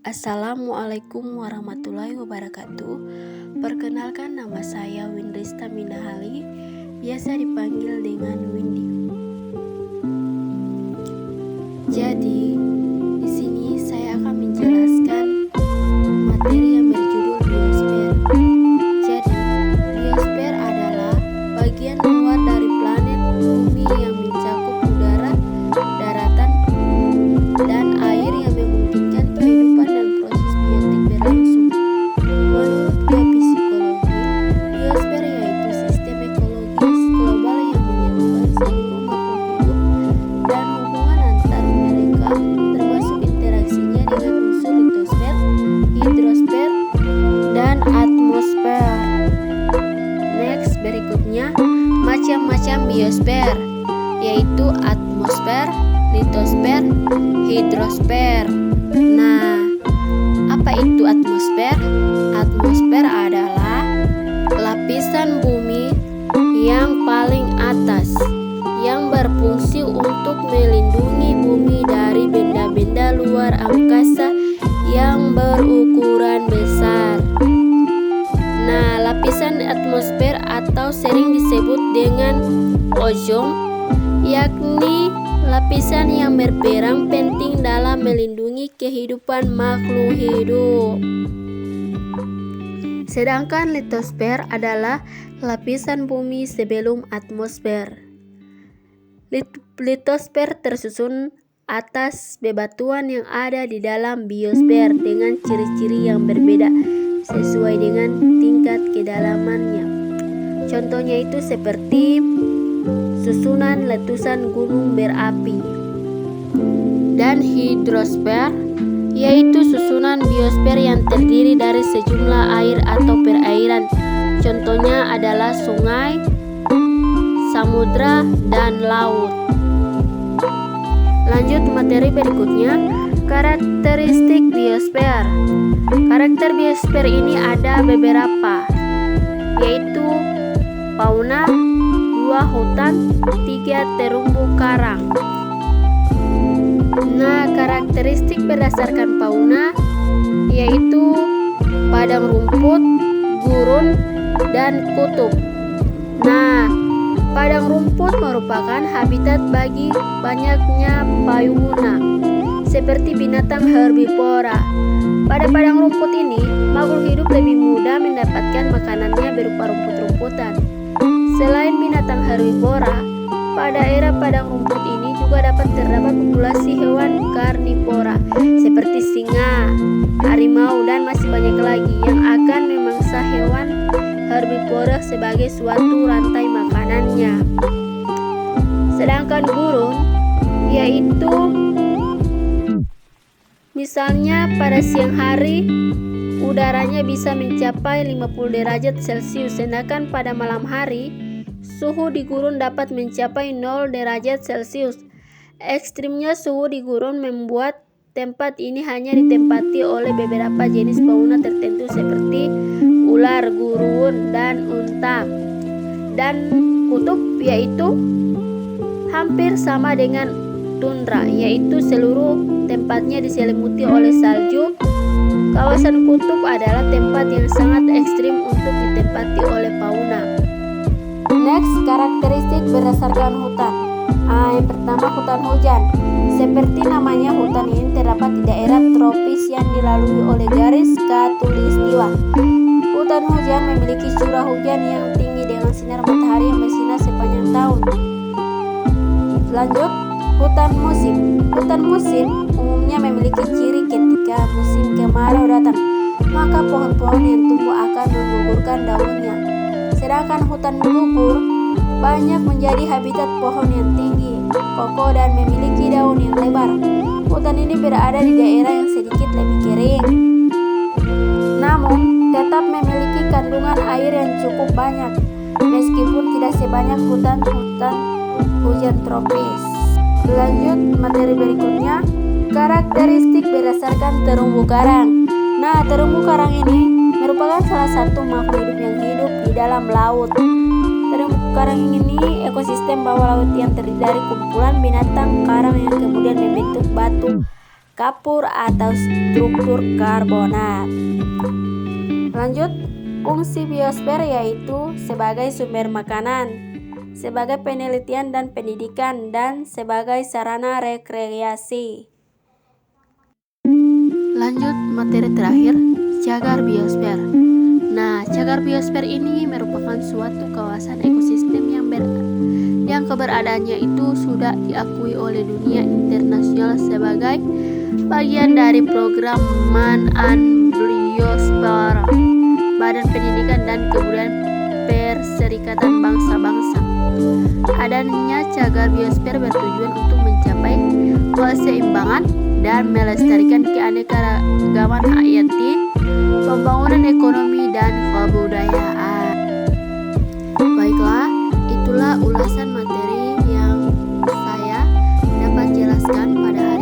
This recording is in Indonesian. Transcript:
Assalamualaikum warahmatullahi wabarakatuh. Perkenalkan, nama saya Windrista Minahali, biasa dipanggil dengan Windy. Jadi, di sini saya akan menjelaskan materi yang berjudul biosfer. Jadi, biosfer adalah bagian luar dari planet Bumi yang mencakup udara, daratan, dan air yang memungkinkan kehidupan dan proses biotik berlangsung. Menurut geofisikologi, biosfer yaitu sistem ekologis global yang menyatukan seluruh makhluk hidup dan hubungan antar mereka, termasuk interaksinya dengan unsur litosfer, hidrosfer, dan atmosfer. Next, berikutnya macam-macam biosfer, yaitu atmosfer, litosfer, hidrosfer. Nah, apa itu atmosfer? Atmosfer adalah lapisan bumi yang paling atas yang berfungsi untuk melindungi bumi dari benda-benda luar angkasa yang berukuran besar. Nah, lapisan atmosfer atau sering disebut dengan ozon, yakni lapisan yang berperan penting dalam melindungi kehidupan makhluk hidup. Sedangkan litosfer adalah lapisan bumi sebelum atmosfer. Litosfer tersusun atas bebatuan yang ada di dalam biosfer dengan ciri-ciri yang berbeda sesuai dengan tingkat kedalamannya. Contohnya itu seperti susunan letusan gunung berapi. Dan hidrosfer yaitu susunan biosfer yang terdiri dari sejumlah air atau perairan. Contohnya adalah sungai, samudra, dan laut. Lanjut materi berikutnya, karakteristik biosfer. Karakter biosfer ini ada beberapa, yaitu fauna, 2 hutan, 3 terumbu karang. Nah, karakteristik berdasarkan fauna yaitu padang rumput, gurun, dan kutub. Nah, padang rumput merupakan habitat bagi banyaknya fauna seperti binatang herbivora. Pada padang rumput ini, makhluk hidup lebih mudah mendapatkan makanannya berupa rumput-rumputan. Selain binatang herbivora, pada daerah padang rumput ini juga dapat terdapat populasi hewan karnivora seperti singa, harimau, dan masih banyak lagi yang akan memangsa hewan herbivora sebagai suatu rantai makanannya. Sedangkan gurun yaitu misalnya pada siang hari udaranya bisa mencapai 50 derajat Celcius, sedangkan pada malam hari suhu di gurun dapat mencapai 0 derajat Celcius. Ekstrimnya suhu di gurun membuat tempat ini hanya ditempati oleh beberapa jenis fauna tertentu seperti ular gurun dan unta. Dan kutub yaitu hampir sama dengan tundra, yaitu seluruh tempatnya diselimuti oleh salju. Kawasan kutub adalah tempat yang sangat ekstrim untuk ditempati oleh fauna. Next, karakteristik berdasarkan hutan. Yang pertama, hutan hujan. Seperti namanya, hutan ini terdapat di daerah tropis yang dilalui oleh garis khatulistiwa. Hutan hujan memiliki curah hujan yang tinggi dengan sinar matahari yang bersinar sepanjang tahun. Lanjut, hutan musim. Hutan musim umumnya memiliki ciri ketika musim kemarau datang, maka pohon-pohon yang tumbuh akan menggugurkan daunnya. Sedangkan hutan gugur banyak menjadi habitat pohon yang tinggi, kokoh, dan memiliki daun yang lebar. Hutan ini berada di daerah yang sedikit lebih kering, namun tetap memiliki kandungan air yang cukup banyak, meskipun tidak sebanyak hutan-hutan hujan tropis. Lanjut materi berikutnya, karakteristik berdasarkan terumbu karang. Nah, terumbu karang ini merupakan salah satu makhluk hidup yang hidup di dalam laut. Terumbu karang ini ekosistem bawah laut yang terdiri dari kumpulan binatang karang yang kemudian membentuk batu kapur atau struktur karbonat. Lanjut, fungsi biosfer yaitu sebagai sumber makanan, sebagai penelitian dan pendidikan, dan sebagai sarana rekreasi. Lanjut, materi terakhir, cagar biosfer. Nah, cagar biosfer ini merupakan suatu kawasan ekosistem yang keberadaannya itu sudah diakui oleh dunia internasional sebagai bagian dari program Man and Biosphere, Badan Pendidikan dan Kebudayaan Perserikatan Bangsa-Bangsa. Adanya cagar biosfer bertujuan untuk mencapai keseimbangan dan melestarikan keanekaragaman hayati, pembangunan ekonomi dan kebudayaan. Baiklah, itulah ulasan materi yang saya dapat jelaskan pada hari